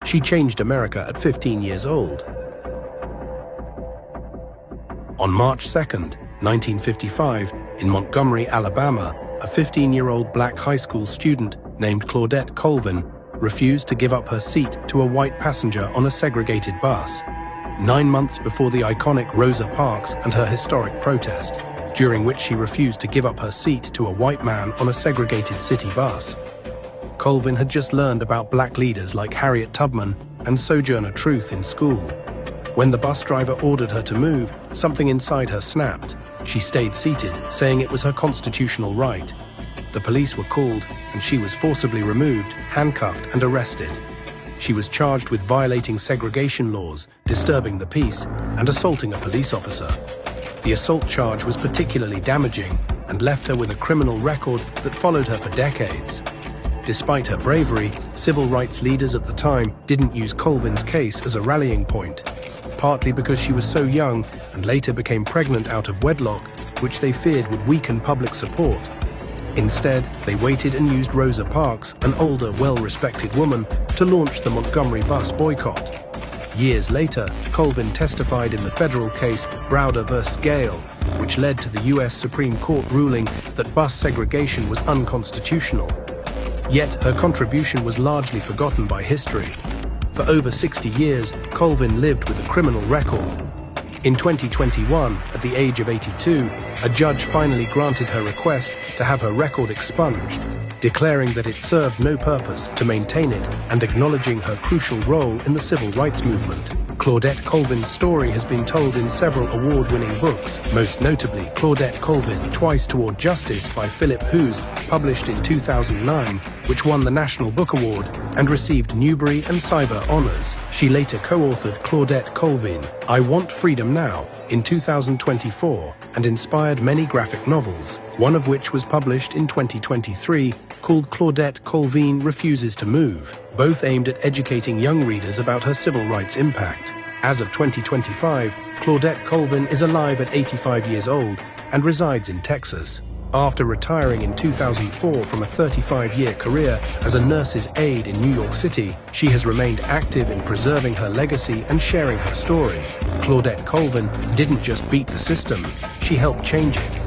She changed America at 15 years old. On March 2nd, 1955, in Montgomery, Alabama, a 15-year-old black high school student named Claudette Colvin refused to give up her seat to a white passenger on a segregated bus, 9 months before the iconic Rosa Parks and her historic protest, during which she refused to give up her seat to a white man on a segregated city bus. Colvin had just learned about black leaders like Harriet Tubman and Sojourner Truth in school. When the bus driver ordered her to move, something inside her snapped. She stayed seated, saying it was her constitutional right. The police were called, and she was forcibly removed, handcuffed, and arrested. She was charged with violating segregation laws, disturbing the peace, and assaulting a police officer. The assault charge was particularly damaging and left her with a criminal record that followed her for decades. Despite her bravery, civil rights leaders at the time didn't use Colvin's case as a rallying point, partly because she was so young and later became pregnant out of wedlock, which they feared would weaken public support. Instead, they waited and used Rosa Parks, an older, well-respected woman, to launch the Montgomery bus boycott. Years later, Colvin testified in the federal case Browder v. Gale, which led to the U.S. Supreme Court ruling that bus segregation was unconstitutional. Yet her contribution was largely forgotten by history. For over 60 years, Colvin lived with a criminal record. In 2021, at the age of 82, a judge finally granted her request to have her record expunged, declaring that it served no purpose to maintain it and acknowledging her crucial role in the civil rights movement. Claudette Colvin's story has been told in several award-winning books, most notably Claudette Colvin, Twice Toward Justice by Philip Hoos, published in 2009, which won the National Book Award and received Newbery and Cyber honors. She later co-authored Claudette Colvin, I Want Freedom Now, in 2024, and inspired many graphic novels, one of which was published in 2023, called Claudette Colvin Refuses to Move, both aimed at educating young readers about her civil rights impact. As of 2025, Claudette Colvin is alive at 85 years old and resides in Texas. After retiring in 2004 from a 35-year career as a nurse's aide in New York City, she has remained active in preserving her legacy and sharing her story. Claudette Colvin didn't just beat the system, she helped change it.